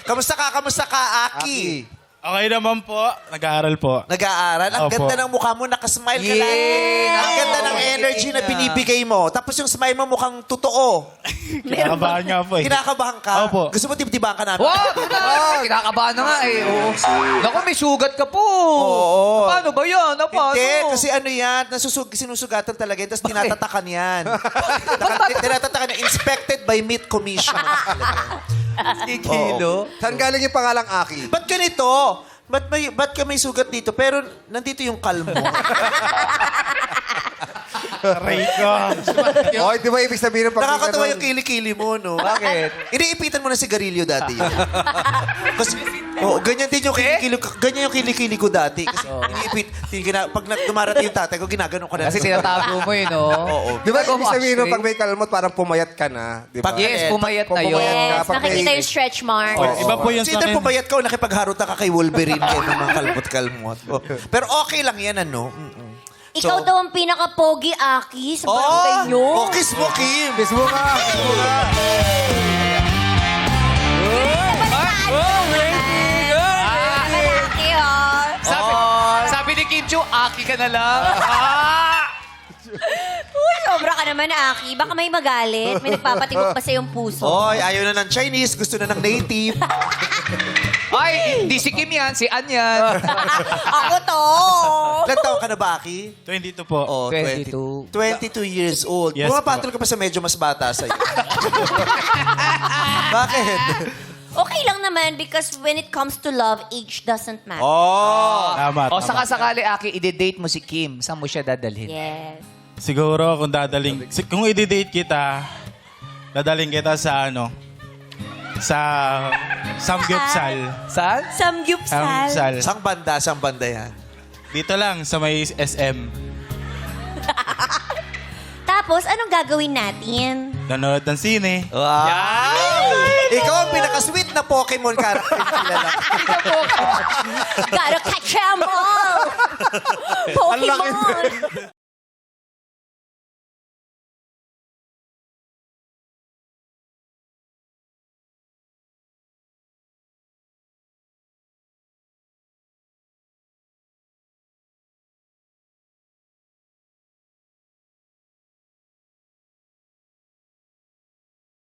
Kamusta ka, Aki? Okay naman po. Nag-aaral po. Nag-aaral? Ang Opo. ganda ng mukha mo, nakasmile ka lagi. Ang ganda ng energy na binibigay mo. Tapos yung smile mo mukhang totoo. Kinakabahan nga po eh. Kinakabahan ka? Opo. Gusto mo tibtibahan ka namin? Wow! Kinakabahan na nga eh. Oo. Naku, may sugat ka po. Oo. Paano ba yan? Paano? Hindi, kasi ano yan, sinusugatan talaga yan, tapos tinatatakan yan. Tinatatakan yan, inspected by Meat Commission. Kilo. Saan galing yung pangalang Aki? Ba't ganito? Ba't ka may sugat dito, pero nandito yung kalmo? Aray ko. Oh, di ba ibig sabihin ng pag Nakakatawa yung kilikili mo, no? Bakit? Iniipitan mo na sigarilyo dati yun. Kasi, ganyan din yung kilikili ko dati. Kasi pag dumarating yung tatay ko, ginaganon ko na. Kasi tinatago mo yun, no? Oo. Di ba ibig sabihin Actually. ng pag may kalmot, parang pumayat ka na? Di ba? Pag- Yes, pumayat na yun. Pumayat ka. Yes, Pag nakikita may- yung stretch mark. Iba po yun Kasi sa akin. pumayat ka o nakipagharuta ka kay Wolverine kayo ng mga kalmot-kalmot. Pero okay lang yan, ano? Ikaw daw ang pinaka-pogi, Aki, sa barangay nyo. Kiss mo, Kim. Kiss mo ka. Kiss mo ka. Malaki, oh. Sabi ni Kim Chiu, Aki ka na lang. Uy, sobra ka naman, Aki. Baka may magalit. May nagpapatibok pa sa iyong puso. Oy, ayaw na ng Chinese, gusto na ng native. Ay, hindi si Kim yan, si An yan. Ako to. Ilan taon ka na ba, Aki? 22 po. Oh, 22. 22 years old. Yes, Pumapatol ka pa sa medyo mas bata sa'yo. Bakit? Okay lang naman because when it comes to love, age doesn't matter. Oh. Tama, O tama. saka sakali, Aki, ide-date mo si Kim. Saan mo siya dadalhin? Yes. Siguro kung kung i-date kita, dadaling kita sa sa Samgyupsal. Saan? Samgyupsal. Samgyupsal. Sang banda yan. Dito lang, sa may SM. Tapos, anong gagawin natin? Nanonood ng sine. Wow! Ikaw ang pinaka-sweet na Pokemon character na kilala. Gotta catch 'em all! Pokemon!